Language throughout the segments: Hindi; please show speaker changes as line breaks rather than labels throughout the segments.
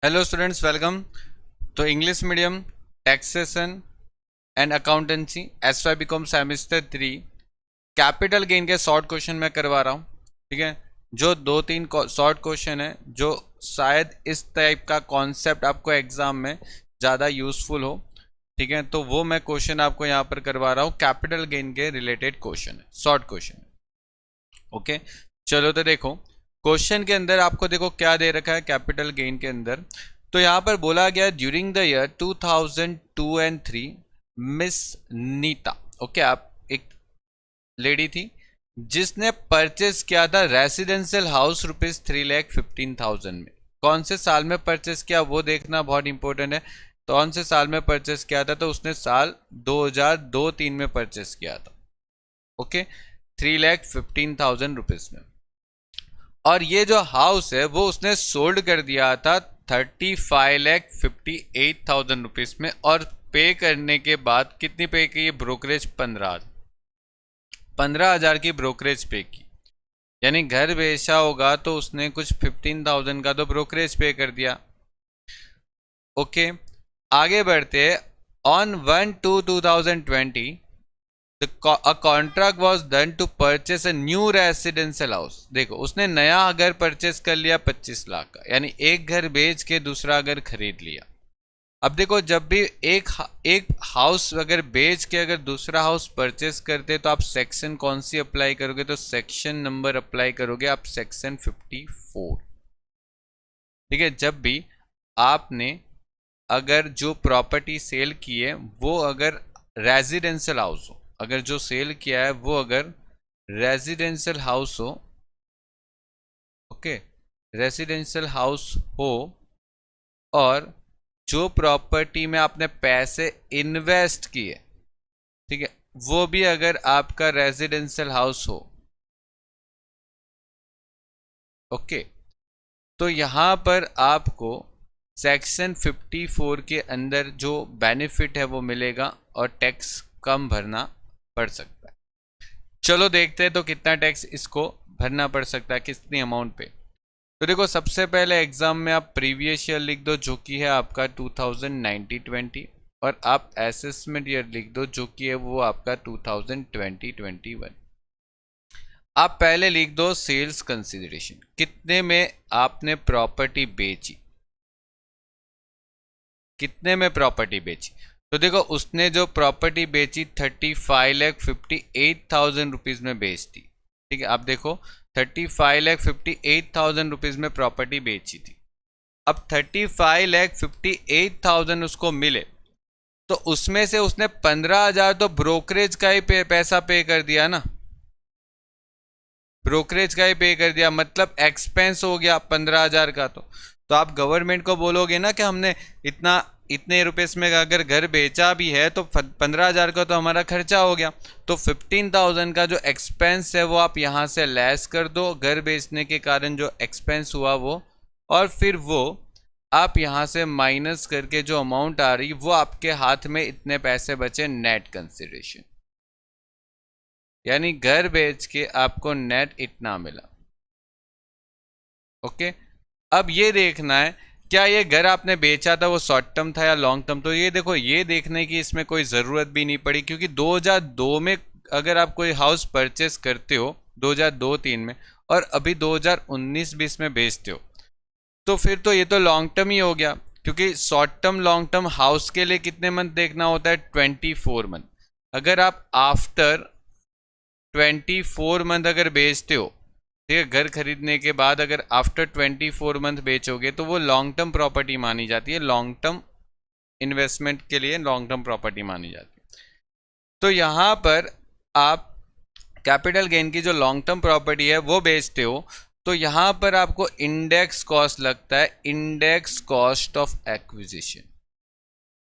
Hello students, welcome. तो English medium, taxation and accountancy, S Y B com semester 3 capital gain के शॉर्ट क्वेश्चन मैं करवा रहा हूँ। ठीक है, जो दो तीन शॉर्ट क्वेश्चन है जो शायद इस टाइप का कॉन्सेप्ट आपको एग्जाम में ज़्यादा यूजफुल हो। ठीक है, तो वो मैं क्वेश्चन आपको यहाँ पर करवा रहा हूँ। कैपिटल गेन के रिलेटेड क्वेश्चन है, शॉर्ट क्वेश्चन है। ओके, चलो तो देखो क्वेश्चन के अंदर आपको देखो क्या दे रखा है कैपिटल गेन के अंदर। तो यहां पर बोला गया during the year 2002 and 3 Miss Neeta, okay, आप एक लेडी थी जिसने परचेस किया था रेसिडेंशियल हाउस ₹3,15,000 में। कौन से साल में परचेस किया वो देखना बहुत इंपॉर्टेंट है। कौन से साल में परचेस किया था? तो उसने साल 2002-3 में परचेस किया था। ओके, 3,15,000 में। और ये जो हाउस है वो उसने सोल्ड कर दिया था 35,58,000 में। और पे करने के बाद कितनी पे की? ब्रोकरेज 15,000 की ब्रोकरेज पे की। यानी घर बेचा होगा तो उसने कुछ 15,000 का तो ब्रोकरेज पे कर दिया। ओके, आगे बढ़ते हैं। On 1/2/2020 a contract was done to purchase a new residential house। देखो उसने नया घर परचेस कर लिया 25 लाख का, यानी एक घर बेच के दूसरा घर खरीद लिया। अब देखो जब भी एक हाउस अगर बेच के अगर दूसरा हाउस परचेस करते तो आप सेक्शन कौन सी अप्लाई करोगे? तो सेक्शन नंबर अप्लाई करोगे आप, सेक्शन 54। ठीक है, जब भी आपने अगर जो प्रॉपर्टी सेल की है वो अगर रेजिडेंशियल हाउस हो, अगर जो सेल किया है वो अगर रेजिडेंशियल हाउस हो, ओके, रेजिडेंशियल हाउस हो, और जो प्रॉपर्टी में आपने पैसे इन्वेस्ट किए, ठीक है, वो भी अगर आपका रेजिडेंशियल हाउस हो, ओके, तो यहां पर आपको सेक्शन 54 के अंदर जो बेनिफिट है वो मिलेगा और टैक्स कम भरना पड़ सकता है। चलो देखते हैं तो कितना टैक्स इसको भरना पड़ सकता है, कितनी अमाउंट पे। तो देखो सबसे पहले एग्जाम में आप प्रीवियस ईयर लिख दो जो कि है आपका 2019-20, और आप असेसमेंट ईयर लिख दो जो कि है वो आपका 2020-21। आप पहले लिख दो सेल्स कंसिडरेशन, कितने में आपने प्रॉपर्टी बेची, कितने में प्रॉपर्टी बेची। तो देखो उसने जो प्रॉपर्टी बेची 35,58,000 में बेच दी। ठीक है, आप देखो 35,58,000 में प्रॉपर्टी बेची थी। अब 35,58,000 उसको मिले तो उसमें से उसने 15,000 तो ब्रोकरेज का ही पैसा पे कर दिया ना, ब्रोकरेज का ही पे कर दिया, मतलब एक्सपेंस हो गया 15,000 का। तो आप गवर्नमेंट को बोलोगे ना कि हमने इतने रुपए में अगर घर बेचा भी है तो 15,000 का तो हमारा खर्चा हो गया। तो 15,000 का जो एक्सपेंस है वो आप यहाँ से लेस कर दो, घर बेचने के कारण जो एक्सपेंस हुआ वो, और फिर वो आप यहाँ से माइनस करके जो अमाउंट आ रही वो आपके हाथ में इतने पैसे बचे, नेट कंसिडरेशन। यानी घर बेच के आपको नेट इतना मिला। ओके, अब ये देखना है क्या ये घर आपने बेचा था वो शॉर्ट टर्म था या लॉन्ग टर्म। तो ये देखो ये देखने की इसमें कोई ज़रूरत भी नहीं पड़ी, क्योंकि 2002 में अगर आप कोई हाउस परचेस करते हो 2002-3 में और अभी 2019-20 में बेचते हो तो फिर तो ये तो लॉन्ग टर्म ही हो गया, क्योंकि short term long term house के लिए कितने मंथ देखना होता है? 24 मंथ। अगर आप आफ्टर 24 मंथ अगर बेचते हो, ठीक है, घर खरीदने के बाद अगर आफ्टर 24 मंथ बेचोगे तो वो लॉन्ग टर्म प्रॉपर्टी मानी जाती है, लॉन्ग टर्म इन्वेस्टमेंट के लिए लॉन्ग टर्म प्रॉपर्टी मानी जाती है। तो यहाँ पर आप कैपिटल गेन की जो लॉन्ग टर्म प्रॉपर्टी है वो बेचते हो तो यहाँ पर आपको इंडेक्स कॉस्ट लगता है, index cost of acquisition.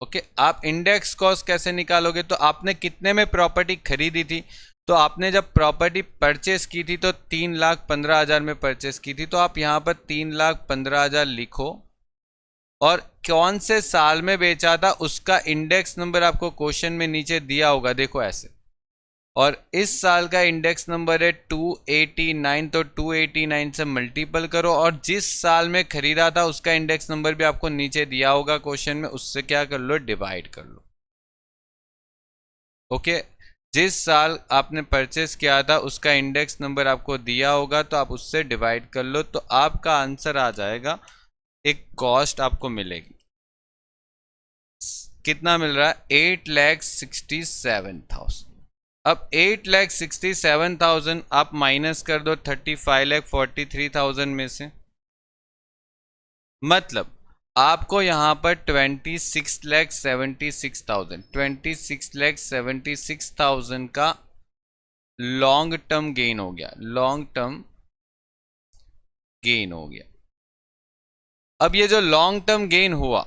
Okay, आप इंडेक्स कॉस्ट कैसे निकालोगे? तो आपने कितने में प्रॉपर्टी खरीदी थी? तो आपने जब प्रॉपर्टी परचेस की थी तो 3,15,000 में परचेस की थी, तो आप यहाँ पर 3,15,000 लिखो, और कौन से साल में बेचा था उसका इंडेक्स नंबर आपको क्वेश्चन में नीचे दिया होगा, देखो ऐसे और इस साल का इंडेक्स नंबर है 289, तो 289 से मल्टीपल करो और जिस साल में खरीदा था उसका इंडेक्स नंबर भी आपको नीचे दिया होगा क्वेश्चन में, उससे क्या कर लो, डिवाइड कर लो। ओके, जिस साल आपने परचेस किया था उसका इंडेक्स नंबर आपको दिया होगा तो आप उससे डिवाइड कर लो, तो आपका आंसर आ जाएगा, एक कॉस्ट आपको मिलेगी। कितना मिल रहा है, 8,67,000। अब 8,67,000 आप माइनस कर दो 35,43,000 में से, मतलब आपको यहां पर 26,76,000 का लॉन्ग टर्म गेन हो गया, लॉन्ग टर्म गेन हो गया। अब ये जो लॉन्ग टर्म गेन हुआ,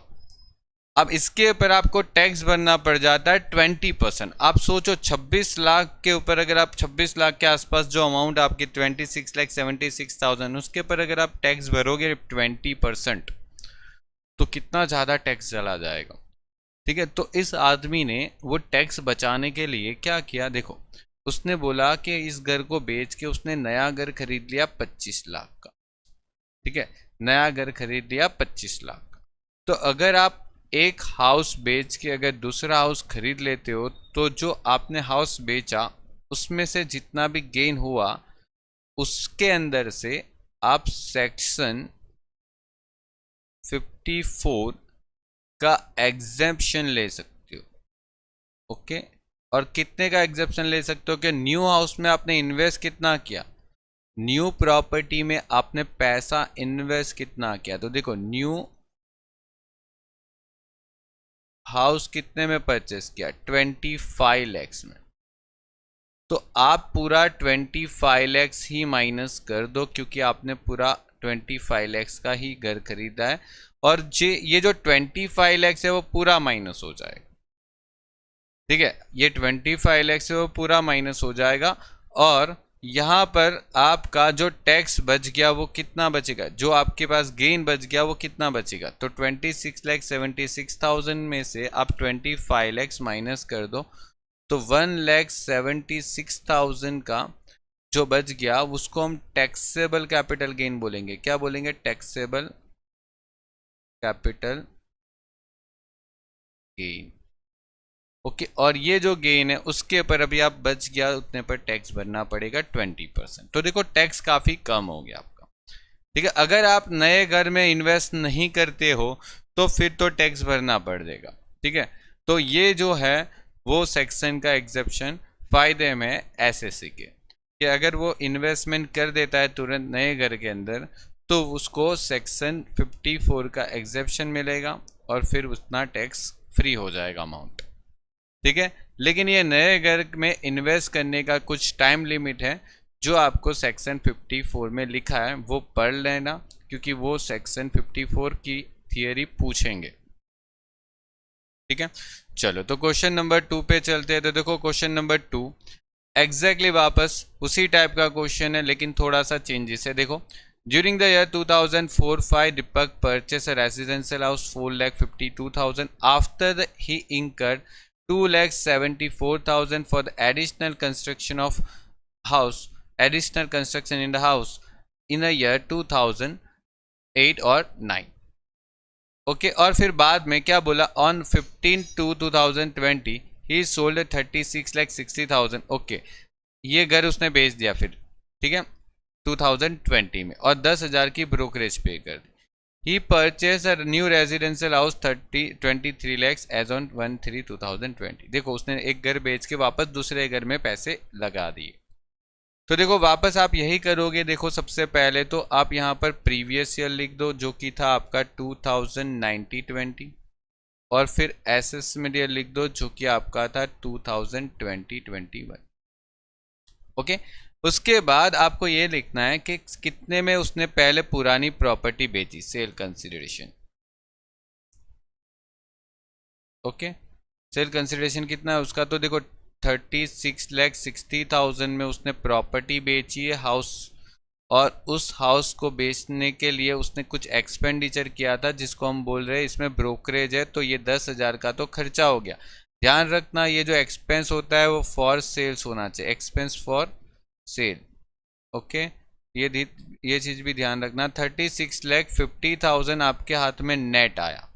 अब इसके ऊपर आपको टैक्स भरना पड़ जाता है 20%। आप सोचो 26 लाख के ऊपर, अगर आप 26 लाख के आसपास जो अमाउंट आपकी 26,76,000 उसके ऊपर अगर आप टैक्स भरोगे 20%, तो कितना ज़्यादा टैक्स चला जाएगा। ठीक है, तो इस आदमी ने वो टैक्स बचाने के लिए क्या किया, देखो उसने बोला कि इस घर को बेच के उसने नया घर खरीद लिया 25 लाख का। ठीक है, नया घर खरीद लिया 25 लाख का। तो अगर आप एक हाउस बेच के अगर दूसरा हाउस खरीद लेते हो, तो जो आपने हाउस बेचा उसमें से जितना भी गेन हुआ उसके अंदर से आप सेक्शन 54 का एग्जेम्पशन ले सकते हो। ओके, और कितने का एग्जेम्पशन ले सकते हो कि न्यू हाउस में आपने इन्वेस्ट कितना किया, न्यू प्रॉपर्टी में आपने पैसा इन्वेस्ट कितना किया। तो देखो न्यू हाउस कितने में परचेस किया, 25 लैक्स में, तो आप पूरा 25 लैक्स ही माइनस कर दो क्योंकि आपने पूरा 25 लैक्स का ही घर खरीदा है, और ये जो 25 लैक्स है वो पूरा माइनस हो जाएगा। ठीक है, ये 25 लैक्स है वो पूरा माइनस हो जाएगा, और यहाँ पर आपका जो टैक्स बच गया वो कितना बचेगा, जो आपके पास गेन बच गया वो कितना बचेगा, तो 26,76,000 में से आप 25 लैक्स माइनस कर दो, तो 1,76,000 का जो बच गया उसको हम टैक्सेबल कैपिटल गेन बोलेंगे। क्या बोलेंगे, टैक्सेबल कैपिटल गेन। ओके, और ये जो गेन है उसके ऊपर अभी आप बच गया उतने पर टैक्स भरना पड़ेगा 20%। तो देखो टैक्स काफ़ी कम हो गया आपका। ठीक है, अगर आप नए घर में इन्वेस्ट नहीं करते हो तो फिर तो टैक्स भरना पड़ जाएगा। ठीक है, तो ये जो है वो सेक्शन का एग्जेप्शन फायदे में एसएससी के, कि अगर वो इन्वेस्टमेंट कर देता है तुरंत नए घर के अंदर तो उसको सेक्शन 54 का एग्जेप्शन मिलेगा और फिर उतना टैक्स फ्री हो जाएगा अमाउंट। ठीक है, लेकिन ये नए घर में इन्वेस्ट करने का कुछ टाइम लिमिट है जो आपको सेक्शन 54 में लिखा है, वो पढ़ लेना क्योंकि वो सेक्शन 54 की थियरी पूछेंगे। ठीक है, चलो तो क्वेश्चन नंबर 2 पे चलते हैं। तो देखो क्वेश्चन नंबर 2 एग्जैक्टली वापस उसी टाइप का क्वेश्चन है लेकिन थोड़ा सा चेंजेस है। देखो, during the year 2004-5 Deepak purchase a residential house 4,52,000 after he incurred 2,74,000 for the additional construction of house, additional construction in the house in the year 2008 or 9। Okay, और फिर बाद में क्या बोला, ऑन 15/2/2020 ही सोल्ड 36,60,000। ओके, ये घर उसने बेच दिया फिर, ठीक है 2020 में, और 10,000 की ब्रोकरेज पे कर दी। He purchased a new residential house 23 lakhs as on 1/3/2020। देखो उसने एक घर बेच के वापस दूसरे घर में पैसे लगा दिए। तो देखो वापस आप यही करोगे। देखो सबसे पहले तो आप यहाँ पर प्रीवियस ईयर लिख दो जो कि था आपका 2019-20, और फिर एसेसमेंट ईयर लिख दो जो कि आपका था 2020-21। ओके, उसके बाद आपको ये लिखना है कि कितने में उसने पहले पुरानी प्रॉपर्टी बेची, sale consideration. Okay, sale consideration कितना है उसका, तो देखो 36,60,000 में उसने प्रॉपर्टी बेची है, हाउस, और उस हाउस को बेचने के लिए उसने कुछ एक्सपेंडिचर किया था जिसको हम बोल रहे हैं इसमें ब्रोकरेज है, तो ये 10,000 का तो खर्चा हो गया। ध्यान रखना ये जो एक्सपेंस होता है वो फॉर सेल्स होना चाहिए, एक्सपेंस फॉर सेल। ओके, ये चीज भी ध्यान रखना। 36,50,000 आपके हाथ में नेट आया,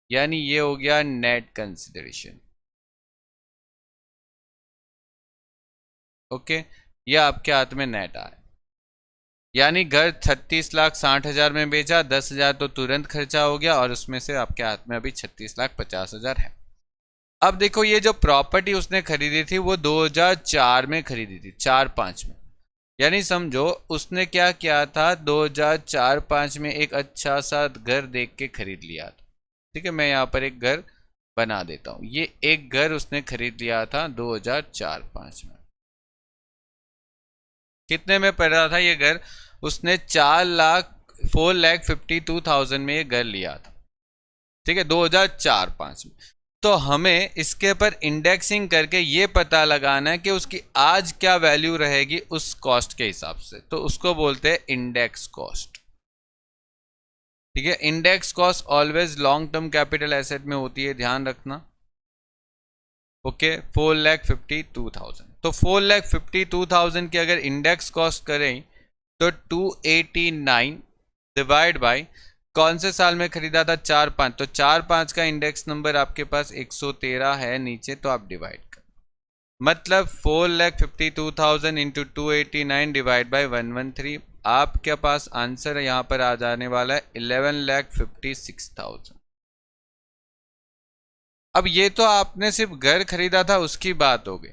यानी ये हो गया नेट कंसिडरेशन। ओके, ये आपके हाथ में नेट आया, यानी घर 36,60,000 में बेचा, 10,000 तो तुरंत खर्चा हो गया और उसमें से आपके हाथ में अभी 36,50,000 है। अब देखो ये जो प्रॉपर्टी उसने खरीदी थी वो 2004 में खरीदी थी, 4-5 में, यानी समझो उसने क्या किया था, 2004-5 में एक अच्छा सा घर देख के खरीद लिया था। ठीक है, मैं यहाँ पर एक घर बना देता हूँ। ये एक घर उसने खरीद लिया था 2004-5 में। कितने में पड़ रहा था ये घर? उसने 4,52,000 में ये घर लिया था। ठीक है, 2004-5 में। तो हमें इसके पर इंडेक्सिंग करके ये पता लगाना है कि उसकी आज क्या वैल्यू रहेगी उस कॉस्ट के हिसाब से, तो उसको बोलते हैं इंडेक्स कॉस्ट। ठीक है, index cost always long term capital asset में होती है, ध्यान रखना। ओके, 4,52,000, तो 4,52,000 की अगर इंडेक्स कॉस्ट करें तो 289 डिवाइड बाई कौन से साल में खरीदा था, 4-5, तो 4-5 का इंडेक्स नंबर आपके पास 113 है नीचे, तो आप डिवाइड कर, मतलब 4,52,000 इंटू 289 डिवाइड बाई 113, आपके पास आंसर यहाँ पर आ जाने वाला है 11,56,000। अब ये तो आपने सिर्फ घर खरीदा था उसकी बात हो गई,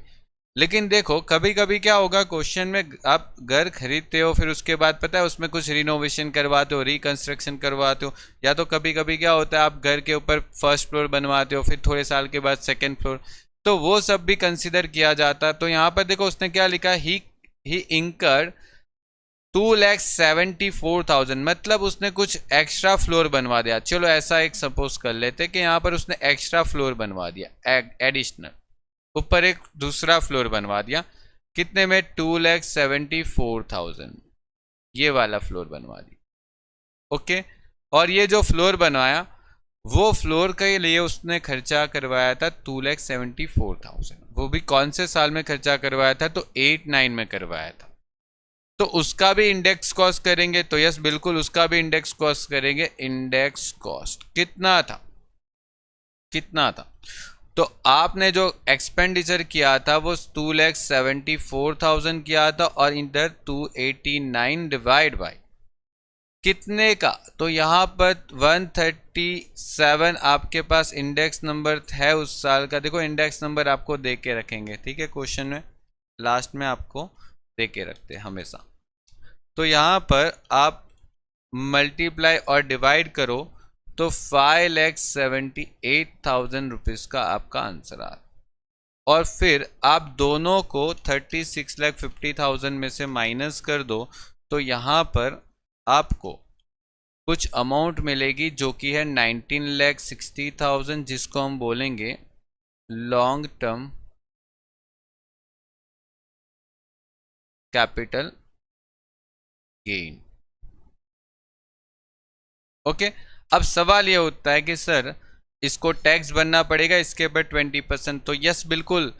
लेकिन देखो कभी कभी क्या होगा क्वेश्चन में, आप घर खरीदते हो फिर उसके बाद पता है उसमें कुछ रिनोवेशन करवाते हो, रिकंस्ट्रक्शन करवाते हो, या तो कभी कभी क्या होता है आप घर के ऊपर फर्स्ट फ्लोर बनवाते हो, फिर थोड़े साल के बाद सेकंड फ्लोर, तो वो सब भी कंसिडर किया जाता है। तो यहाँ पर देखो उसने क्या लिखा, ही इंकर्ड 2,74,000, मतलब उसने कुछ एक्स्ट्रा फ्लोर बनवा दिया। चलो ऐसा एक सपोज कर लेते कि यहाँ पर उसने एक्स्ट्रा फ्लोर बनवा दिया, एडिशनल ऊपर एक दूसरा फ्लोर बनवा दिया, कितने में, 2,74,000, ये वाला फ्लोर बनवा दिया। ओके, और ये जो फ्लोर बनवाया वो फ्लोर के लिए उसने खर्चा करवाया था 2,74,000, वो भी कौन से साल में खर्चा करवाया था, तो 8-9 में करवाया था। तो उसका भी इंडेक्स कॉस्ट करेंगे, तो यस बिल्कुल उसका भी इंडेक्स कॉस्ट करेंगे। इंडेक्स कॉस्ट कितना था, कितना था, तो आपने जो एक्सपेंडिचर किया था वो 2,74,000 किया था, और इधर 289 डिवाइड बाई कितने का, तो यहाँ पर 137 आपके पास इंडेक्स नंबर है उस साल का। देखो इंडेक्स नंबर आपको दे के रखेंगे, ठीक है, क्वेश्चन में लास्ट में आपको दे के रखते हैं हमेशा। तो यहाँ पर आप मल्टीप्लाई और डिवाइड करो तो 5,78,000 रुपीज़ का आपका आंसर आ, और फिर आप दोनों को 36,50,000 में से माइनस कर दो, तो यहाँ पर आपको कुछ अमाउंट मिलेगी जो कि है 19,60,000, जिसको हम बोलेंगे long term capital gain. Okay, अब सवाल ये होता है कि सर इसको टैक्स भरना पड़ेगा इसके ऊपर 20%, तो यस बिल्कुल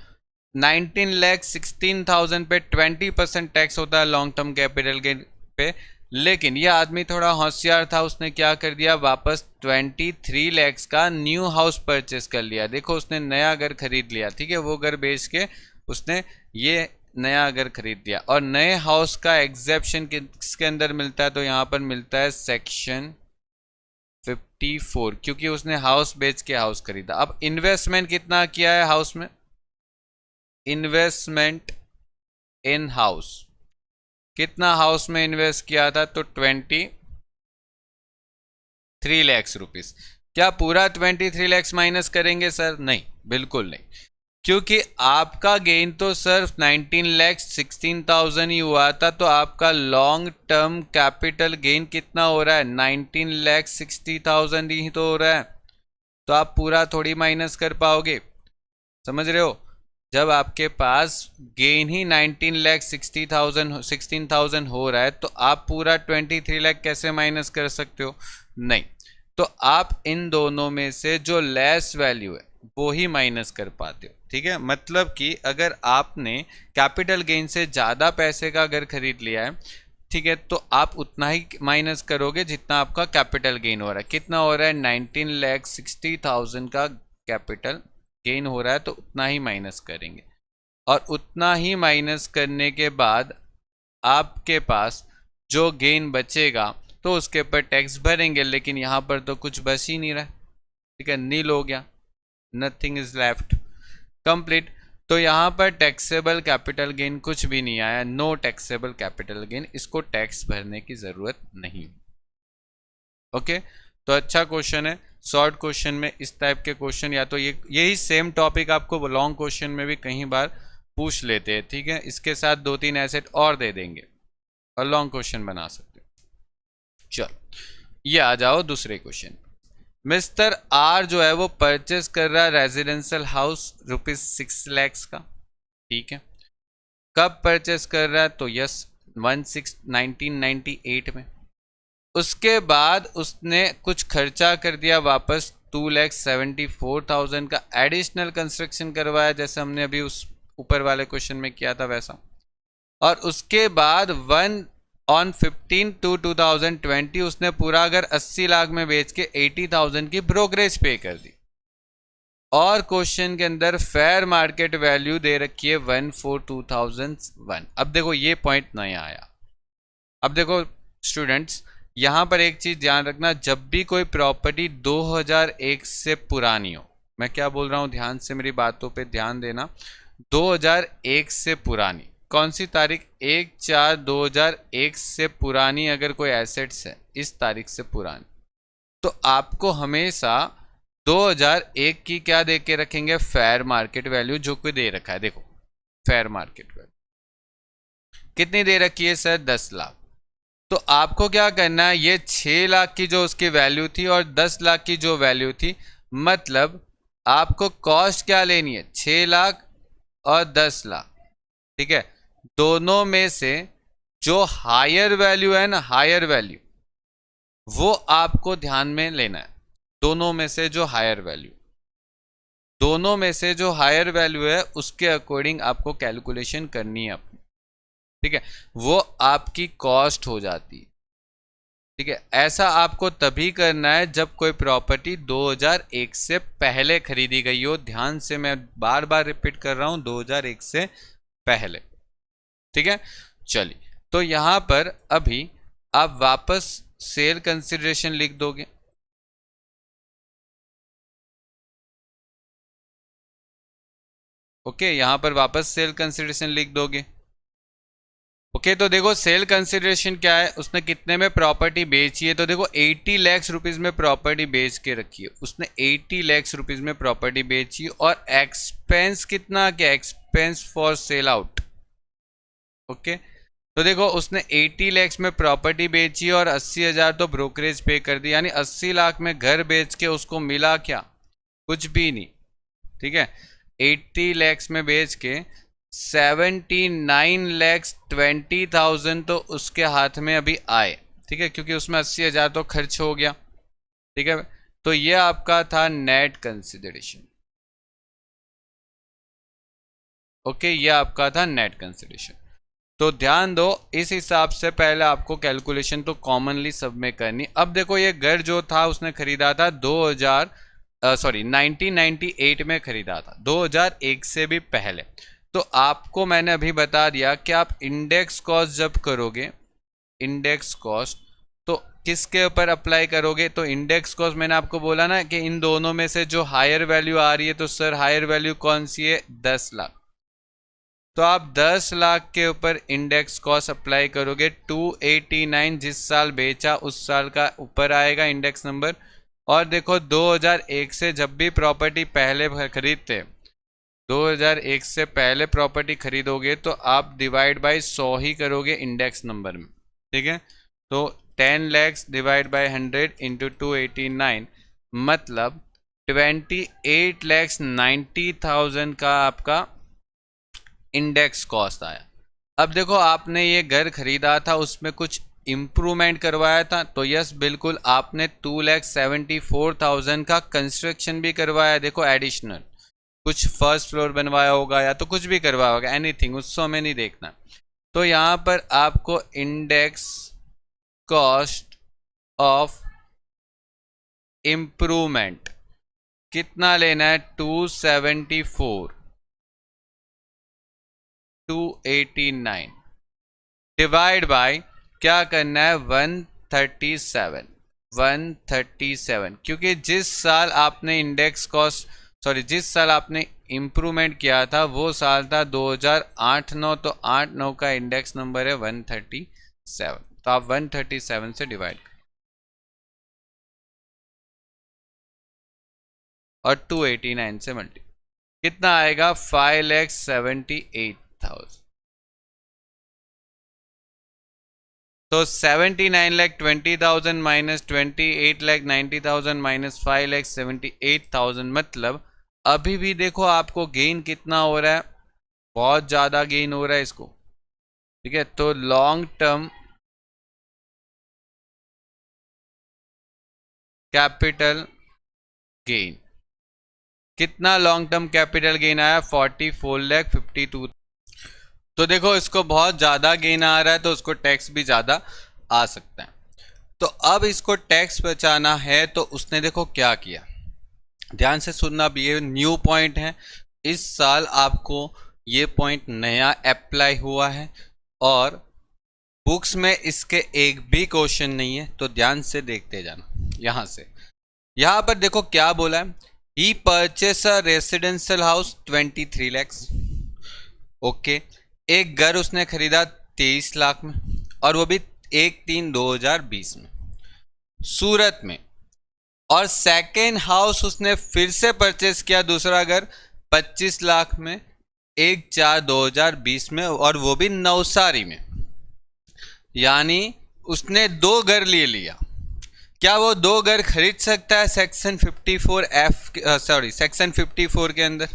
19,16,000 पे 20% टैक्स होता है लॉन्ग टर्म कैपिटल गेन पे। लेकिन ये आदमी थोड़ा होशियार था, उसने क्या कर दिया, वापस 23 लाख का न्यू हाउस परचेस कर लिया। देखो उसने नया घर खरीद लिया, ठीक है, वो घर बेच के उसने ये नया घर खरीद लिया, और नए हाउस का एग्जेप्शन किसके अंदर मिलता है, तो यहाँ पर मिलता है सेक्शन 54, क्योंकि उसने हाउस बेच के हाउस खरीदा। अब इन्वेस्टमेंट कितना किया है हाउस में, इन्वेस्टमेंट इन हाउस कितना हाउस में इन्वेस्ट किया था, तो 23 लाख रुपीस। क्या पूरा 23 लाख माइनस करेंगे सर, नहीं बिल्कुल नहीं, क्योंकि आपका गेन तो सिर्फ 19,16,000 ही हुआ था, तो आपका लॉन्ग टर्म कैपिटल गेन कितना हो रहा है, 19,60,000 ही तो हो रहा है, तो आप पूरा थोड़ी माइनस कर पाओगे, समझ रहे हो। जब आपके पास गेन ही 16,000 हो रहा है तो आप पूरा 23 लाख कैसे माइनस कर सकते हो, नहीं। तो आप इन दोनों में से जो लेस वैल्यू है वो ही माइनस कर पाते हो। ठीक है, मतलब कि अगर आपने कैपिटल गेन से ज़्यादा पैसे का अगर खरीद लिया है, ठीक है, तो आप उतना ही माइनस करोगे जितना आपका कैपिटल गेन हो रहा है। कितना हो रहा है? 19,60,000 का कैपिटल गेन हो रहा है, तो उतना ही माइनस करेंगे। और उतना ही माइनस करने के बाद आपके पास जो गेन बचेगा तो उसके ऊपर टैक्स भरेंगे, लेकिन यहाँ पर तो कुछ बच ही नहीं रहा है। ठीक है, नील हो गया, नथिंग इज लेफ्ट, कंप्लीट। तो यहाँ पर टैक्सेबल कैपिटल गेन कुछ भी नहीं आया, नो टैक्सेबल कैपिटल गेन, इसको टैक्स भरने की ज़रूरत नहीं। ओके, तो अच्छा क्वेश्चन है। शॉर्ट क्वेश्चन में इस टाइप के क्वेश्चन, या तो यही सेम टॉपिक आपको लॉन्ग क्वेश्चन में भी कई बार पूछ लेते हैं। ठीक है, इसके साथ 2-3 एसेट और दे देंगे और लॉन्ग क्वेश्चन बना सकते हैं। चलो, ये आ जाओ दूसरे क्वेश्चन। मिस्टर आर जो है वो परचेस कर रहा है रेजिडेंशियल हाउस ₹6 लाख का। ठीक है, कब परचेस कर रहा है? तो यस, 1998 में। उसके बाद उसने कुछ खर्चा कर दिया वापस, 2,74,000 का एडिशनल कंस्ट्रक्शन करवाया, जैसे हमने अभी उस ऊपर वाले क्वेश्चन में किया था वैसा। और उसके बाद 1/15/2020 उसने पूरा अगर 80 लाख में बेच के 80,000 की ब्रोकरेज पे कर दी। और क्वेश्चन के अंदर फेयर मार्केट वैल्यू दे रखी है 1/4/2001। अब देखो ये पॉइंट नहीं आया। अब देखो स्टूडेंट्स, यहां पर एक चीज ध्यान रखना, जब भी कोई प्रॉपर्टी 2001 से पुरानी हो, मैं क्या बोल रहा हूं ध्यान से मेरी बातों पे ध्यान देना, 2001 से पुरानी, कौन सी तारीख? 1/4/2001 से पुरानी अगर कोई एसेट्स है, इस तारीख से पुरानी, तो आपको हमेशा 2001 की क्या दे के रखेंगे? फेयर मार्केट वैल्यू, जो कोई दे रखा है। देखो फेयर मार्केट वैल्यू कितनी दे रखी है सर? 10 लाख। तो आपको क्या करना है, ये 6 लाख की जो उसकी वैल्यू थी और 10 लाख की जो वैल्यू थी, मतलब आपको कॉस्ट क्या लेनी है? 6 लाख और 10 लाख। ठीक है, दोनों में से जो हायर वैल्यू है ना, हायर वैल्यू, वो आपको ध्यान में लेना है। दोनों में से जो हायर वैल्यू, दोनों में से जो हायर वैल्यू है उसके अकॉर्डिंग आपको कैलकुलेशन करनी है अपनी। ठीक है, वो आपकी कॉस्ट हो जाती है। ठीक है, ऐसा आपको तभी करना है जब कोई प्रॉपर्टी 2001 से पहले खरीदी गई हो। ध्यान से, मैं बार बार रिपीट कर रहा हूं, 2001 से पहले। ठीक है, चलिए, तो यहां पर अभी आप वापस सेल कंसिडरेशन लिख दोगे। ओके, यहां पर वापस सेल कंसिडरेशन लिख दोगे। ओके, तो देखो सेल कंसिडरेशन क्या है, उसने कितने में प्रॉपर्टी बेची है? तो देखो 80 लाख रुपीज में प्रॉपर्टी बेच के रखी है उसने, 80 लाख रुपीज में प्रॉपर्टी बेची। और एक्सपेंस कितना? क्या expense for sell out. Okay, तो देखो उसने 80 लाख में प्रॉपर्टी बेची और 80,000 तो ब्रोकरेज पे कर दी, यानी 80 लाख में घर बेच के उसको मिला क्या? कुछ भी नहीं। ठीक है, 80 लाख में बेच के 79,20,000 तो उसके हाथ में अभी आए। ठीक है, क्योंकि उसमें 80,000 तो खर्च हो गया। ठीक है, तो ये आपका था नेट कंसिडरेशन। ओके, ये आपका था नेट कंसिडरेशन। तो ध्यान दो, इस हिसाब से पहले आपको कैलकुलेशन तो कॉमनली सब में करनी। अब देखो ये घर जो था उसने खरीदा था 1998 में खरीदा था, 2001 से भी पहले। तो आपको मैंने अभी बता दिया कि आप इंडेक्स कॉस्ट जब करोगे, इंडेक्स कॉस्ट तो किसके ऊपर अप्लाई करोगे? तो इंडेक्स कॉस्ट मैंने आपको बोला ना कि इन दोनों में से जो हायर वैल्यू आ रही है, तो सर हायर वैल्यू कौन सी है? 10 लाख। तो आप 10 लाख के ऊपर इंडेक्स कॉस्ट अप्लाई करोगे, 289 जिस साल बेचा उस साल का ऊपर आएगा इंडेक्स नंबर। और देखो 2001 से जब भी प्रॉपर्टी पहले खरीदते, 2001 से पहले प्रॉपर्टी खरीदोगे तो आप डिवाइड बाय 100 ही करोगे इंडेक्स नंबर में। ठीक है, तो 10 लैक्स डिवाइड बाय 100 इंटू 289, मतलब 28,90,000 का आपका इंडेक्स कॉस्ट आया। अब देखो आपने ये घर खरीदा था, उसमें कुछ इम्प्रूवमेंट करवाया था, तो यस बिल्कुल आपने 2,74,000 का कंस्ट्रक्शन भी करवाया। देखो एडिशनल कुछ फर्स्ट फ्लोर बनवाया होगा या तो कुछ भी करवाया होगा, एनीथिंग, उसको हमें नहीं देखना। तो यहाँ पर आपको इंडेक्स कॉस्ट ऑफ इम्प्रूवमेंट कितना लेना है, 274 289 डिवाइड बाय क्या करना है, 137 क्योंकि जिस साल आपने इंडेक्स कॉस्ट जिस साल आपने इम्प्रूवमेंट किया था वो साल था 2008-9, तो 8-9 का इंडेक्स नंबर है 137, तो आप 137 से डिवाइड और 289 से मल्टी, कितना आएगा, 5,78,000। तो 79,20,000 माइनस 28,90,000 माइनस 5,78,000, मतलब अभी भी देखो आपको गेन कितना हो रहा है, बहुत ज़्यादा गेन हो रहा है इसको। ठीक है, तो लॉन्ग टर्म कैपिटल गेन कितना, लॉन्ग टर्म कैपिटल गेन आया 44,52,000। तो देखो इसको बहुत ज़्यादा गेन आ रहा है तो उसको टैक्स भी ज़्यादा आ सकता है। तो अब इसको टैक्स बचाना है तो उसने देखो क्या किया, ध्यान से सुनना, अब ये न्यू पॉइंट है, इस साल आपको ये पॉइंट नया अप्लाई हुआ है और बुक्स में इसके एक भी क्वेश्चन नहीं है, तो ध्यान से देखते जाना। यहाँ पर देखो क्या बोला है, he purchase a residential house 23 lakhs। Okay, एक घर उसने खरीदा 23 लाख में और वो भी 1/3/2020 में सूरत में, और सेकेंड हाउस उसने फिर से परचेस किया दूसरा घर 25 लाख में 1/4/2020 में, और वो भी नवसारी में। यानी उसने 2 घर ले लिया। क्या वो 2 घर खरीद सकता है सेक्शन 54 के अंदर?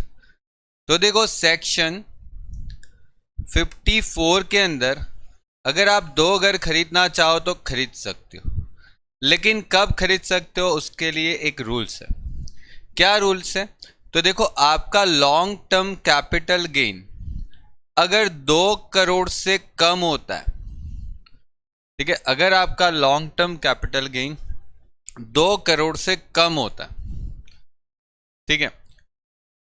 तो देखो सेक्शन 54 के अंदर अगर आप 2 घर खरीदना चाहो तो खरीद सकते हो, लेकिन कब खरीद सकते हो उसके लिए एक रूल्स है। क्या रूल्स है? तो देखो आपका लॉन्ग टर्म कैपिटल गेन अगर 2 करोड़ से कम होता है, ठीक है, अगर आपका long term capital gain 2 crore से कम होता है, ठीक है,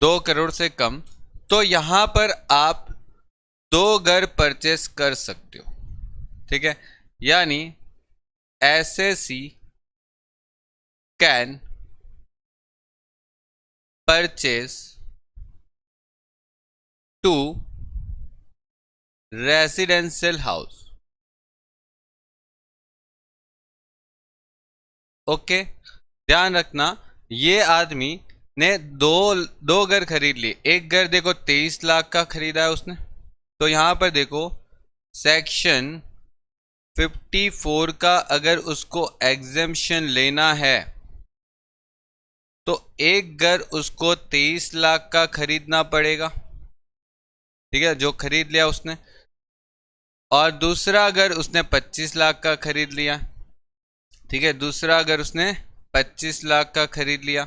2 करोड़ से कम, तो यहां पर आप 2 घर परचेस कर सकते हो। ठीक है, यानी SSC can purchase 2 residential house. Okay, ध्यान रखना, ये आदमी ने दो घर खरीद लिए। एक घर देखो 23 लाख का खरीदा है उसने, तो यहां पर देखो सेक्शन 54 का अगर उसको एग्जेम्पशन लेना है तो एक घर उसको 23 लाख का खरीदना पड़ेगा, ठीक है, जो खरीद लिया उसने, और दूसरा घर उसने 25 लाख का खरीद लिया। ठीक है, दूसरा अगर उसने 25 लाख का खरीद लिया,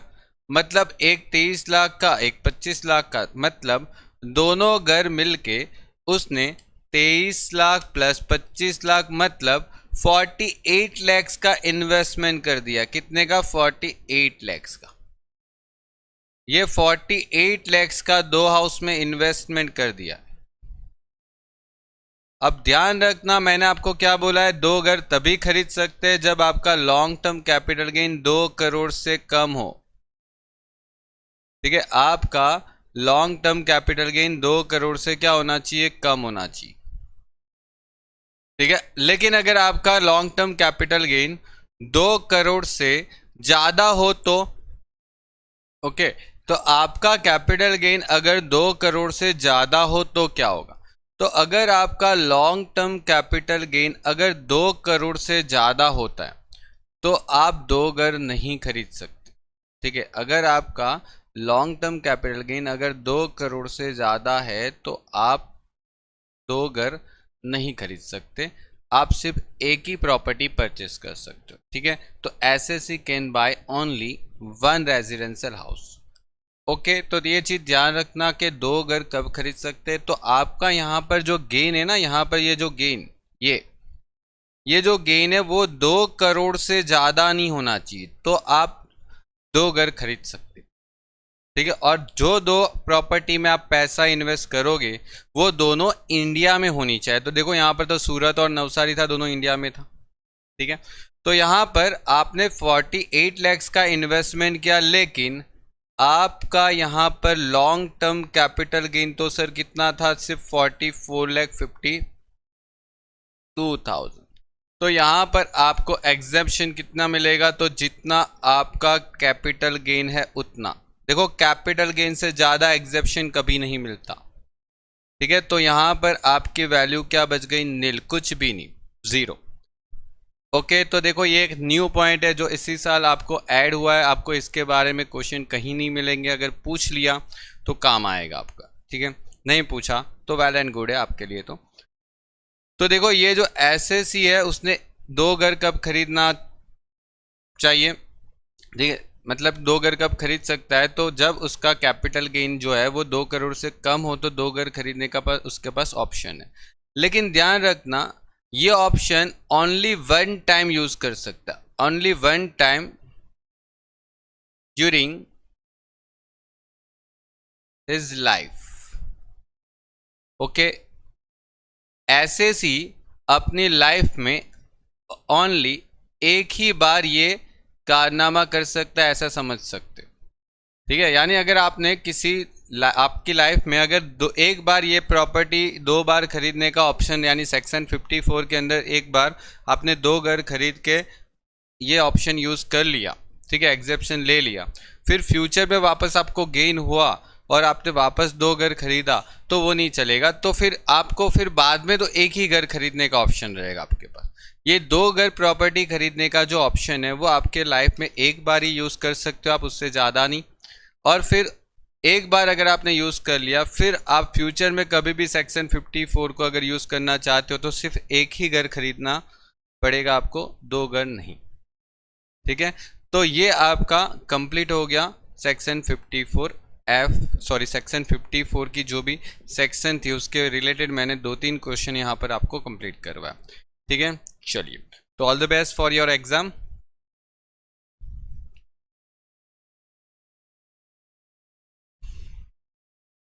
मतलब एक 23 लाख का एक 25 लाख का, मतलब दोनों घर मिलके उसने 23 लाख प्लस 25 लाख मतलब 48 लैक्स का इन्वेस्टमेंट कर दिया। कितने का? 48 लैक्स का। ये 48 लैक्स का 2 हाउस में इन्वेस्टमेंट कर दिया। अब ध्यान रखना, मैंने आपको क्या बोला है, 2 घर तभी खरीद सकते हैं जब आपका long term capital gain 2 crore से कम हो। ठीक है, आपका long term capital gain 2 crore से क्या होना चाहिए? कम होना चाहिए। ठीक है, लेकिन अगर आपका long term capital gain 2 crore से ज्यादा हो तो ओके, तो आपका कैपिटल गेन अगर 2 करोड़ से ज्यादा हो तो क्या होगा? तो अगर आपका लॉन्ग टर्म कैपिटल गेन अगर 2 करोड़ से ज़्यादा होता है तो आप 2 घर नहीं खरीद सकते। ठीक है, अगर आपका लॉन्ग टर्म कैपिटल गेन अगर 2 करोड़ से ज़्यादा है तो आप 2 घर नहीं खरीद सकते। आप सिर्फ एक ही प्रॉपर्टी परचेस कर सकते हो, ठीक है। तो SSC can by only one residential house. Okay, तो ये चीज ध्यान रखना कि दो घर कब खरीद सकते हैं। तो आपका यहाँ पर जो गेन है ना, यहाँ पर ये जो गेन, ये जो गेन है वो 2 करोड़ से ज्यादा नहीं होना चाहिए, तो आप दो घर खरीद सकते, ठीक है। और जो दो प्रॉपर्टी में आप पैसा इन्वेस्ट करोगे वो दोनों इंडिया में होनी चाहिए। तो देखो यहाँ पर तो सूरत और नवसारी था, दोनों इंडिया में था, ठीक है। तो यहाँ पर आपने 48 lakhs का इन्वेस्टमेंट किया, लेकिन आपका यहाँ पर लॉन्ग टर्म कैपिटल गेन तो सर कितना था, सिर्फ 44,52,000। तो यहाँ पर आपको एग्जेम्पशन कितना मिलेगा, तो जितना आपका कैपिटल गेन है उतना। देखो कैपिटल गेन से ज़्यादा एग्जेम्पशन कभी नहीं मिलता, ठीक है। तो यहाँ पर आपकी वैल्यू क्या बच गई, नील, कुछ भी नहीं, 0। ओके, तो देखो ये एक न्यू पॉइंट है जो इसी साल आपको ऐड हुआ है। आपको इसके बारे में क्वेश्चन कहीं नहीं मिलेंगे, अगर पूछ लिया तो काम आएगा आपका, ठीक है। नहीं पूछा तो वेल एंड गुड है आपके लिए। तो देखो ये जो एसएससी है उसने दो घर कब खरीदना चाहिए, ठीक है, मतलब दो घर कब खरीद सकता है, तो जब उसका कैपिटल गेन जो है वो 2 करोड़ से कम हो तो दो घर खरीदने का उसके पास ऑप्शन है। लेकिन ध्यान रखना ये option only one time use कर सकता है, only one time during his life. Okay, SSC अपनी लाइफ में ओनली एक ही बार ये कारनामा कर सकता है, ऐसा समझ सकते, ठीक है। यानी अगर आपने आपकी लाइफ में अगर एक बार ये प्रॉपर्टी 2 बार खरीदने का ऑप्शन, यानी सेक्शन 54 के अंदर एक बार आपने 2 घर खरीद के ये ऑप्शन यूज कर लिया, ठीक है, एग्जेप्शन ले लिया, फिर फ्यूचर में वापस आपको गेन हुआ और आपने वापस 2 घर खरीदा, तो वो नहीं चलेगा। तो फिर आपको फिर बाद में तो एक ही घर खरीदने का ऑप्शन रहेगा आपके पास। ये 2 घर प्रॉपर्टी खरीदने का जो ऑप्शन है वो आपके लाइफ में एक बार ही यूज कर सकते हो आप, उससे ज़्यादा नहीं। और फिर एक बार अगर आपने यूज़ कर लिया, फिर आप फ्यूचर में कभी भी सेक्शन 54 को अगर यूज़ करना चाहते हो तो सिर्फ एक ही घर खरीदना पड़ेगा आपको, 2 घर नहीं, ठीक है। तो ये आपका कंप्लीट हो गया सेक्शन 54 की जो भी सेक्शन थी उसके रिलेटेड मैंने 2-3 क्वेश्चन यहाँ पर आपको कंप्लीट करवाया, ठीक है। चलिए, तो all the best for your exam.